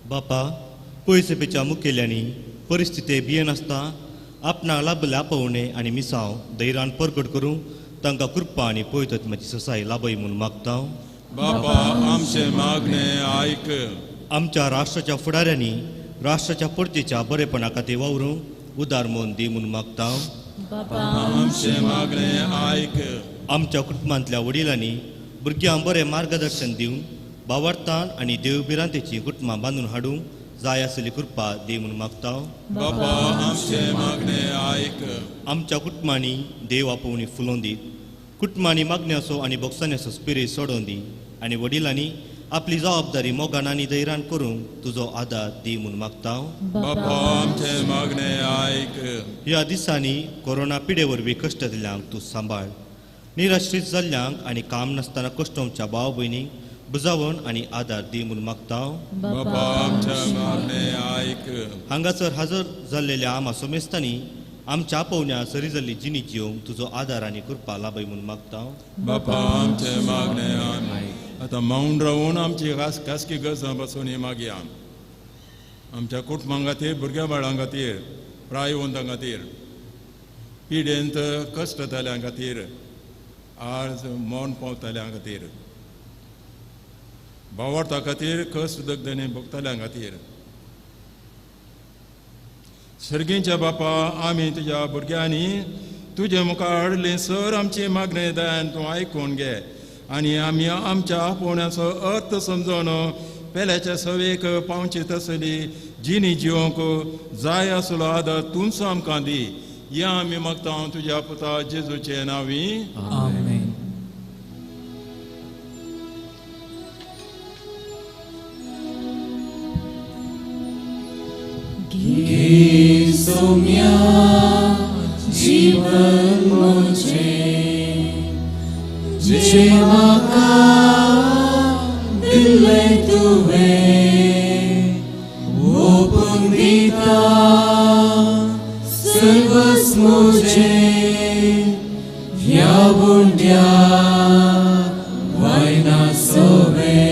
बापा पयसपेच्या मुखेल्यांनी परिस्थिती भियेन आसता आपणाक लाभल्या पावणे आनी मिसांव धैर्यान परगट करूं तांकां कृपा आनी पवित्रत्म्याची ससाय लाभय म्हूण मागता. बापा आमचे मागणे आयक. आमच्या राष्ट्राच्या फुडाऱ्यांनी राष्ट्राच्या परजेच्या बरेपणा खातीर वावरूं उदार मोन दी म्हूण मागता. बापा आमचे मागणे आयक. आमच्या कुटुंबांतल्या वडिलांनी भुरग्यांक बरें मार्गदर्शन दिवन भावार्थान आनी देवबिरांतेची कुटुंबां बांदून हाडूंक जाय आसली कृपा दी म्हूण मागता. बापा आमचे मागणे आयक. आमच्या कुटुंबांनी देव आपोवणी फुलोवन दीत. कुटुंबांनी मागण्याचो आनी बोगसाण्याचो स्पिरीट सोडोवन दी आनी वडिलांनी आपली जबाबदारी मोगान आनी धैर्यान करूंक तुजो आदार दी म्हूण मागता. बापा आमचे मागणे आयक. ह्या दिसांनी कोरोना पिडे वरवीं कश्ट दिल्ल्यांक तूं सांबाळ. निराश्रीत जाल्ल्यांक आनी काम नासतना कश्टोवच्या भाव भयणीक बुजावण आनी आदार दी म्हूण मागता. बापा आमचे मागणे आयक. हांगासर हजर जाल्लेल्या आमा सोमेस्तांनी आमच्या आपोवण्या सरी जाल्ली जिणी जिवंक तुजो आदार आनी कृपा लाभय म्हूण मागता. बापा आमचे मागणे आयक. आतां माऊन रावून आमची खासकी गरज बसून मागया. आमच्या कुटुंबां खातीर भुरग्या बाळां खातीर प्रायवंतां खातीर पिडेंत कश्ट जाल्ल्यां खातीर आज मौन पावतल्यां खातीर भावार्था खातीर कश्ट दगदणी भोगतल्यां खातीर सर्गीच्या बापा आमी तुज्या भुरग्यांनी तुजे मुखार हाडली सर आमची मागणी दयान तूं आयकून घे आनी आमी आमच्या आपोवण्याचो अर्थ समजून पेल्याच्या सवेक पावची तसली जिणी जिवंक जाय आसलो आदार तूंच आमकां दी. या आमी मागता तुज्या पुता जेजूचे नांवी. आमेन. घे सौम्या जीवन मुझे जे म्हाका दिल्लें तुवें ओपून दिता सर्वस्व मुझें ह्या बुंड्या वायना सोवे.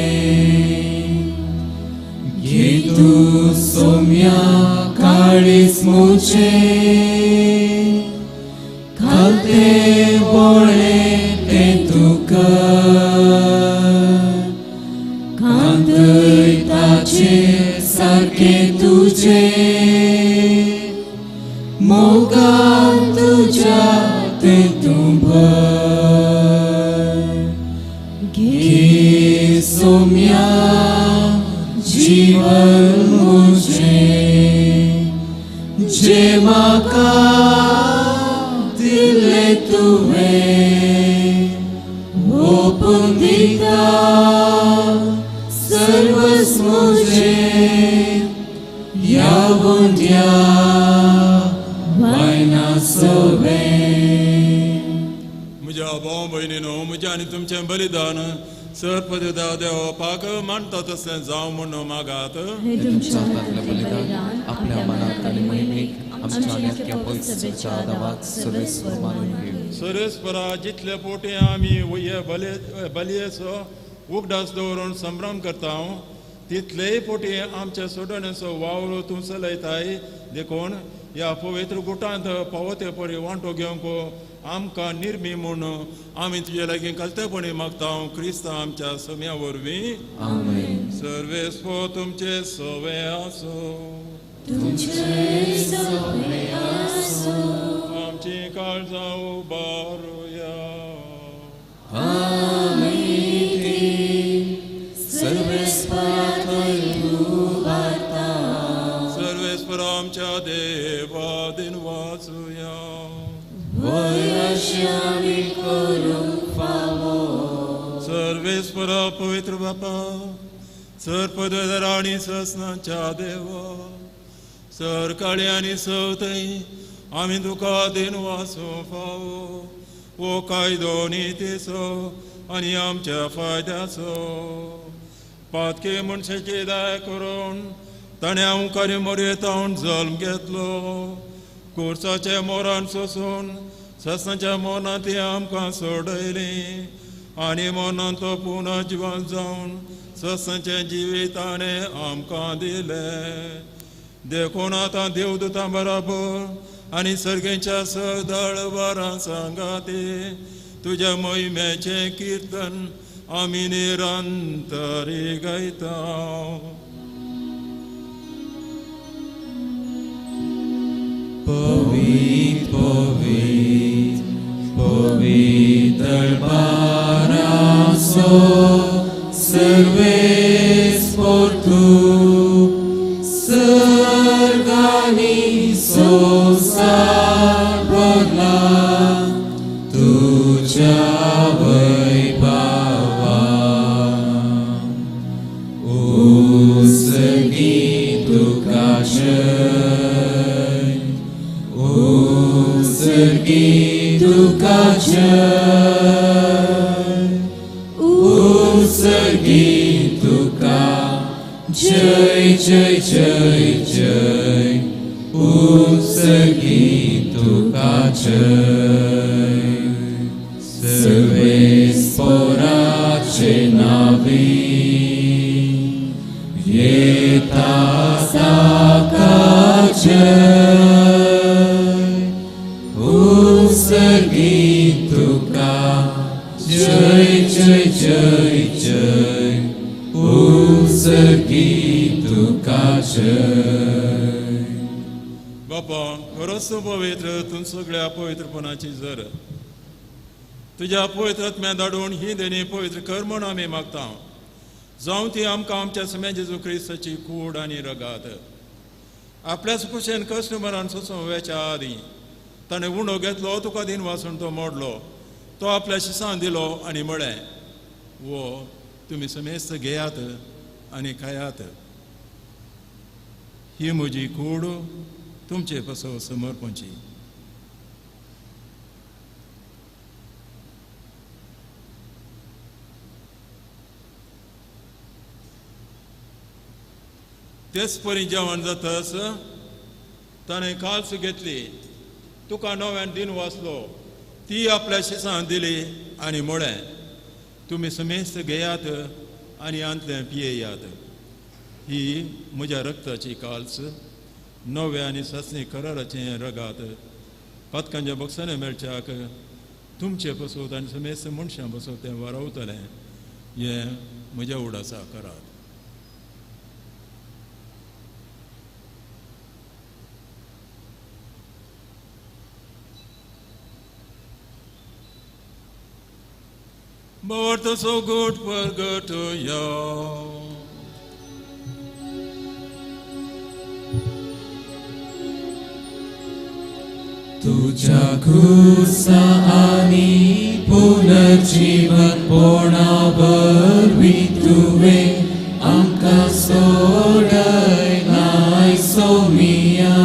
घे तूं सौम्या काळीस मुझे घालते बोळे ते तूं कर कांतयताचे सारके तुजे मोगान तुज्या ते तूं भर. घे सौम्या जीवन मुझे जे म्हाका दिल्लें तुवें ओपून दिता सर्वस्व मुझें ह्या बुंड्या वायना सोवे. म्हज्या भाव भयणीनो, म्हजें आनी तुमचें बलिदान सर्पदूता देवपाक मानता तसलें जावं म्हणून मागात. हे तुमच्या हातांतलें बलिदान आपल्या मनात आनी मोहिमेक आमच्या नेत्या पवित्र आदाराक सर्वेस्वर मानून घेऊ. सर्वेस्परा जितले पोटी आमी हे बलयेचो उगडास दवरून संभ्रम करता तितलेय पोटी आमच्या सोडण्याचो वावर तूं चलयताय देखून ह्या पवित्र गुटांत पावते परी वांटो घेवंक आमकां निर्मी म्हूण आमी तुजे लागीं कलतेपणी मागता. क्रिस्त आमच्या सम्या वरवीं. आमेन. सर्वेस्पो तुमचे सोवे आसो. आमची काळजां उबारुया. सर्वेस्परात सर्वेस्परा आमच्या देवा दिन वाचूया. वयशी आमी करूंक फावो. सर्वेस्परा पवित्र बापा, सर पदवेदार आनी ससनाच्या देवा, सर काळी आनी सवतय आमी तुका दिन वाचूंक फावो. ओ कायदो नितीचो आनी आमच्या फायद्याचो. पातके मनशाची दया करून ताणें अवकारी मर्यादावन जल्म घेतलो. कुर्साच्या मोरान सोसून ससनाच्या मोनांत ती आमकां सोडयली आनी मोनांत तो पुनः जिवंत जावन ससनाचें जिवीत ताणें आमकां दिलें. देखून आतां देवदूतां बराबर आनी सर्गेच्या सदळ वरां सांगाती तुज्या मोहिमेचें किर्तन आमी निरंतरी गायता. Povit, povit, povit albaraso, serves por tu, sergani sosar podla, tuja vaibhava, usagi tukajay, usagi tukajay, usagi tukajay, jay jay jay, usagi tukajay. Serves porace navi, yeta sakajay, usagi tukajay, jay jay jay, usagi tukajay. बापा, खरोच तूं पवित्र, तूं सगळ्या पवित्रपणाची जर तुज्या पवित्रत्म्या धाडून ही देणी पवित्र कर म्हूण आमी मागता. जावं ती आमकां आमच्या समे जेजू क्रिस्ताची कूड आनी रगात. आपल्याच कुशेन कस्टमरान सोसूं वेच्या आदीं ताणें उंडो घेतलो, तुका दिन वाचून तो मोडलो. तो आपल्या शिसां दिलो आनी म्हळें, वो तुमी समेस्त घेयात आनी खायात. ही म्हजी कूड तुमचे पासो समर्पणची. तेच परी जेवण जाताच ताणें काल्स घेतली, तुका नव्यान दिन वाचलो, ती आपल्या शिसां दिली आनी म्हळें, तुमी समेस्त घेयात आनी आंतलें पियेयात. ही म्हज्या रक्ताची काल्स, नव्या आनी ससणी कराराचें रगात. पदकांच्या बक्षांनी मेळच्याक तुमचे पसोत आनी समेस्त मनशां पसोत तें वारावतलें. हें म्हज्या उडासा करात. But so good forgot to you. तुझ्या खुसा आणि पुनर्जीवन पोणावरवी तुवें आमकां सोडय नाय सोमिया.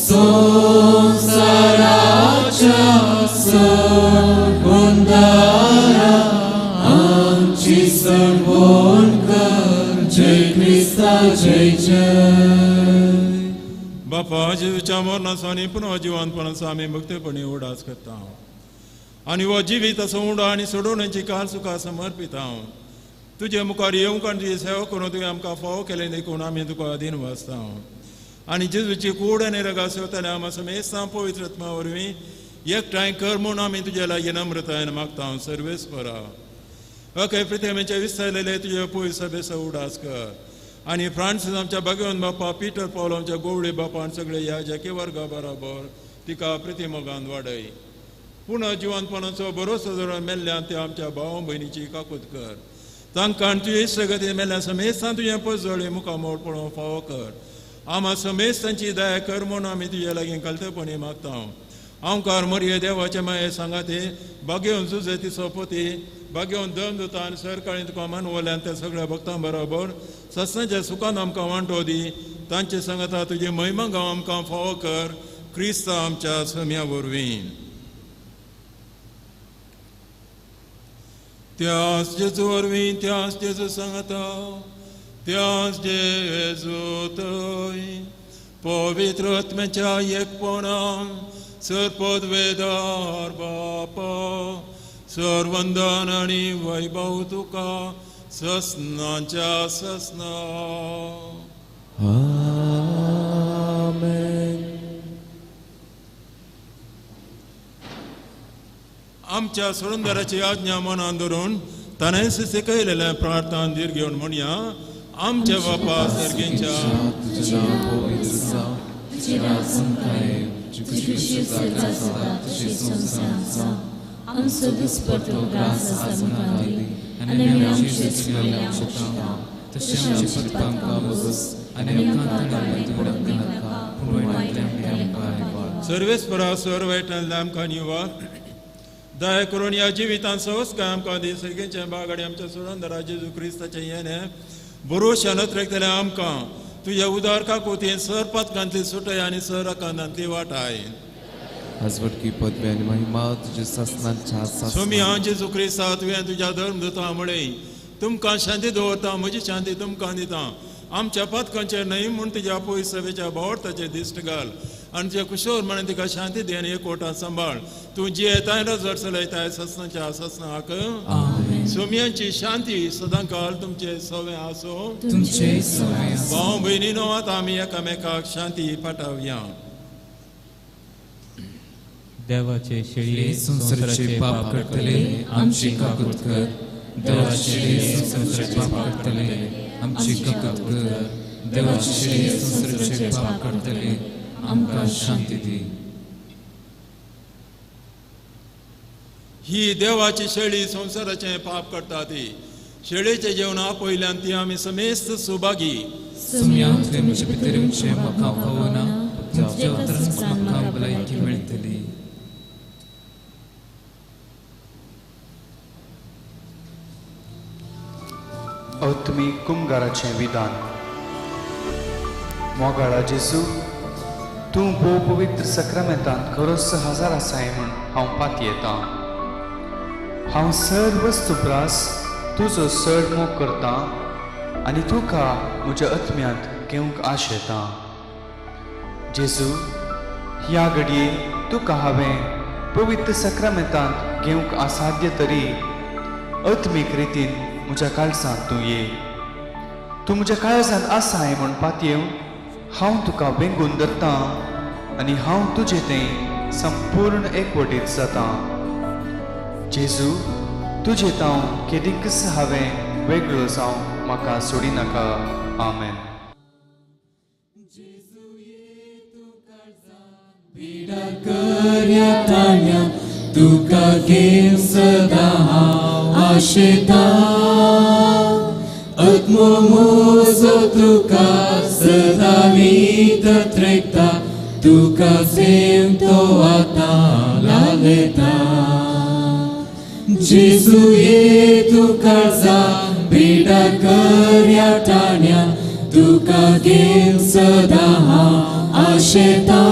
संसाराच्या सोडवंदारा आमची सडवण कर. जय क्रिस्ता जय जय. बापा, जेजूच्या मरणाचो आनी पुनः जिवंतपणाचो आमी मुक्तपणी उडास करता आनी हो जिवीत असो उंडो आनी सोडवण्याची काल सुखां समर्पित हांव. तुजे मुखार येवंक आनी तुजी सेवा करून तुवें आमकां फावो केलें देखून आमी तुका दिन वाचता. आनी जेजूची कूड आनी रगा सेवताले आमी समेस्तां पवित्रत्मा वरवीं एकठांय कर म्हूण आमी तुजे लागीं नम्रतायेन मागता. सर्वेस्परा, ओके प्रिथेमेचे विस्तारलेले तुजे पळय सभेचो उडास कर. आनी फ्रांसीस आमच्या भगवंत बापा, पिटर पौल आमच्या गोवळे बापा आनी सगळे ह्या जॅके वर्गा बरोबर तिका प्रतिमोगान वाडय. पुनः जिवंतपणाचो भरोसो धरून मेल्ल्यान ते आमच्या भाव भयणीची काकूत कर. तांकां तुजे इश्ट गतीन मेल्ल्या समेस्तां तुजें पयस जळी मुखार मोड पळोवंक फावो कर. आम्हा समेस्तांची दया कर म्हणून आमी तुजे लागीं कलतेपणी मागता आमकां मरिये देवाचे माये सांगाते बागेवन झुजे ती सोपोती बागेवन दम दुता आनी सरकाळी तुका मानवल्यान त्या सगळ्या भक्तां बरोबर सत्सांच्या सुखान आमकां वांटो दी तांचे सांगता तुजी महिमा गांव आमकां फावो कर क्रिस्ता आमच्या सम्या वरवीं त्याच जेजू वरवीं त्याच जेजू सांगता त्याच जेजू थंय पवित्र आत्म्याच्या एकपणान सरपदवेदार बापा सर्वंदन आनी वैभव तुका ससनाच्या ससना आमच्या सुरंदराची आज्ञा मनान धरून ताणें शिकयलेल्या प्रार्थना दीर घेवन म्हणया आमच्या बापा सर्गेच्या सर्वेस्परा सर्वैटान आमकां निवार दया करून या जिवितान सहज काय आमकां दी सर्गेच्या बागाडी आमच्या सुरंदरा जेजू क्रिस्ताचें येणें भरोशानत रखतले आमकां तुझ्या उदार काकोतीन सरपतकांतली सुटय आनी सरकांतांतली वाटाय आजवटकी पदवी आनी महिमा तुजे ससनांच्या स्वामी हांव जेजू क्रिस्ता तुवें तुज्या धर्मदूतां म्हळें तुमकां शांती दवरता म्हजी शांती तुमकां दिता आमच्या पथकांचेर न्हय म्हूण तुज्या पयस सभेच्या भावार्थाचेर दिश्ट घाल आनी तुज्या कुशोर म्हणून तिका शांती दी आनी एकवटान सांबाळ तूं जी येताय रजर चलयताय ससनाच्या ससनाक सोमयांची शांती सदां काळ तुमचे सवे आसो भाव भयणीनो आतां आमी एकामेकाक शांती पाठवया देवाचे शेळये संसाराचे पाप करतले आमची काकूत कर देवाचे शेळये संसाराचे पाप करतले आमची काकूत कर देवाचे शेळये संसाराचे पाप करतले आमकां शांती दी ही देवाची शेळी संसाराचे पाप करता ती शेळीचे जेवण आपयल्यान ती आमी समेस्त सुभागी सम्यांतले म्हजे पितरांचे म्हाका खावना तुमच्या उतरांत म्हाका भलायकी मेळटली अवतमी कुमगाराचें विधान मोगाळा जेजू तूं भोव पवित्र सक्रामेंतांत खरोच हजार आसाय म्हूण हांव पात येता हांव सर्व वस्तुप्रास तुजो चड मोग करता आनी तुका म्हज्या आत्म्यांत घेवंक आश येता जेजू ह्या घडये तुका हांवें पवित्र सक्रामेंतांत घेवंक असाध्य तरी आत्मीक रितीन म्हज्या काळजांत तूं ये तूं म्हज्या काळजांत आसाय म्हूण पातयेव हांव तुका वेंगून धरता आनी हांव तुजें तें संपूर्ण एकवटीत जाता जेजू तुजें तावन केदींच हांवें वेगळो जावं म्हाका सोडी नाका आमेन तुका घेवन सदां हांव आशेता आत्मो म्हजो तुका सदां वितत रेखता तुका सेम तो आतां लागता जेजू ये तूं काळजां पिडा कर ह्या टाण्या तुका घेवन सदां हांव आशेता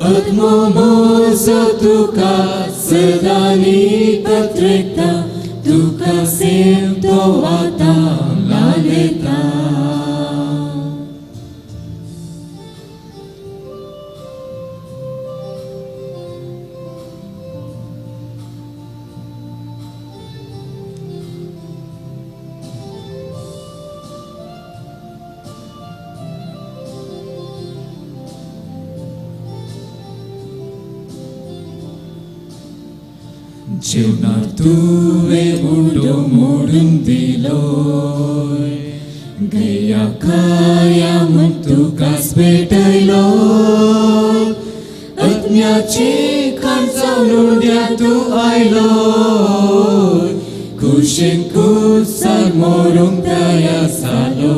आत्मो म्हजो तुका सदां वितत रेखता तुका सेम तो आतां लागता जीवनार तुवें उडो मोडून दिलोय गया खाया म्हूण तुकाच भेटयलो अज्ञाची खांचाव लोड्या तूं आयलो कुशेन कुसार मोरूंक तयार जालो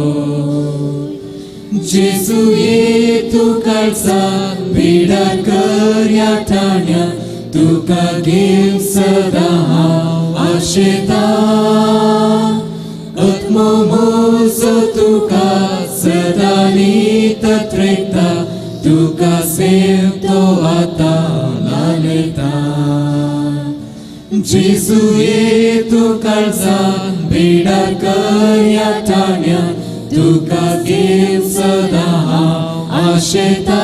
जेजू ये तू काळजात भिडार कर या ठाण्यात तुका घेवन सदा हांव आशेता आत्मो म्हजो तुका सदा नीतत रेखता तुका सेवतो आतां लालयता जेजू ये तू काळजात भिडार कर या ठाण्यात तुका घेवन सदा हांव आशेता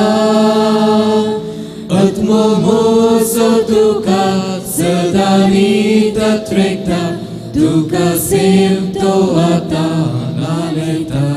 आत्मो म्हजो तुका सदा नीतत रेखता तुका सेवतो आतां लालयता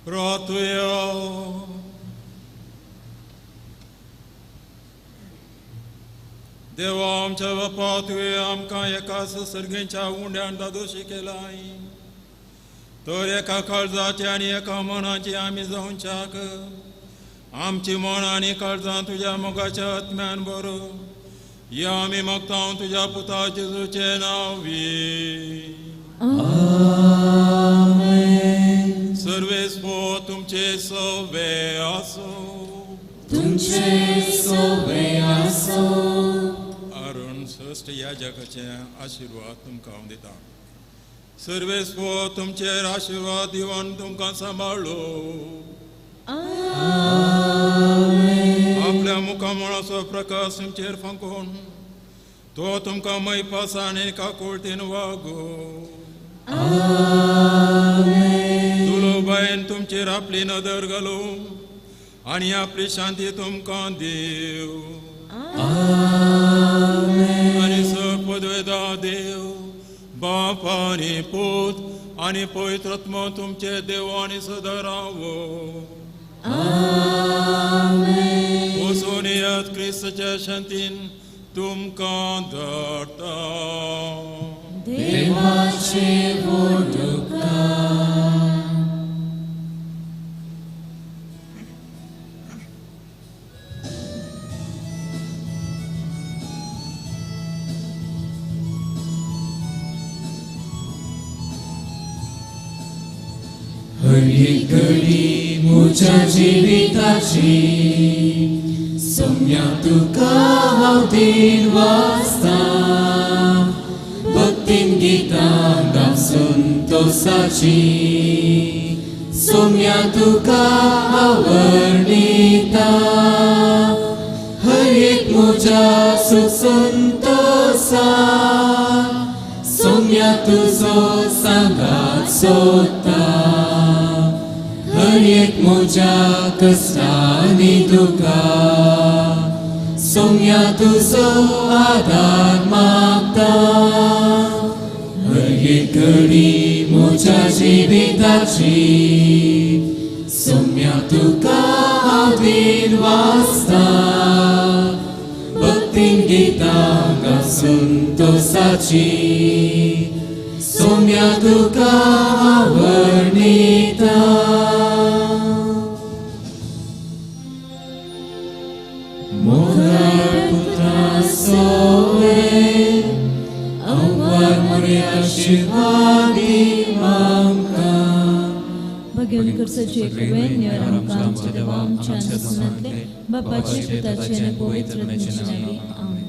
Ratuja. देवा आमच्या बापा तुवें आमकां एकाच सर्गेच्या उंड्यान दादोशी केलाय तर एका काळजाची आनी एका मनाची आमी जावच्याक आमची मन आनी काळजां तुज्या मोगाच्या आत्म्यान बरो या आमी मागता तुज्या पुता जेजूचे नांवी आमेन. सर्वेस्पो तुमचे सवे आसो तुमचे सवे आसो अरुण श्रेष्ठ या जगाचे आशीर्वाद तुमकां हांव दिता सर्वेस्पो तुमचेर आशीर्वाद दिवन तुमकां सांबाळलो आपल्या मुखामळाचो प्रकाश तुमचेर फांकून तो तुमकां मैपासाने काकुळटीन वागो तुलो बायन तुमचेर आपली नदर घालो आनी आपली शांती तुमकां देव आनी सपदवेदा देव बाप आनी पूत आनी पवित्रात्मा तुमचे देव आनी सदा रावो वचून येयात क्रिस्ताच्या शांतीन तुमकां धाडटा देवाचे तुका हर एक घडी म्हज्या जिविताची सोम्या तुका हांव दिन वाचता भक्तीन गितां गाव संतोषाची सोम्या तुका हांव वर्णिता हर एक म्हज्या सुख संतोषा सोम्या तुजो सांगात सोदता हर एक म्हज्या कश्टांनी तुका सोम्या तुजो आदार मागता हर एक घडी म्हज्या जिविताची सोम्या तुका हांव दिन वाचता भक्तीन गितां गाव संतोषाची सोम्या तुका हांव वर्णिता मोगार पुत्रा सोवे अववार मोरे आशीर्वादी आमकां घेवन करसाचे कडवेन्यर आमकां आमच्या देवा आमच्या नसनातले बापाचे पुताचे आनी पवित्र आत्म्याचे नांवान. आमेन.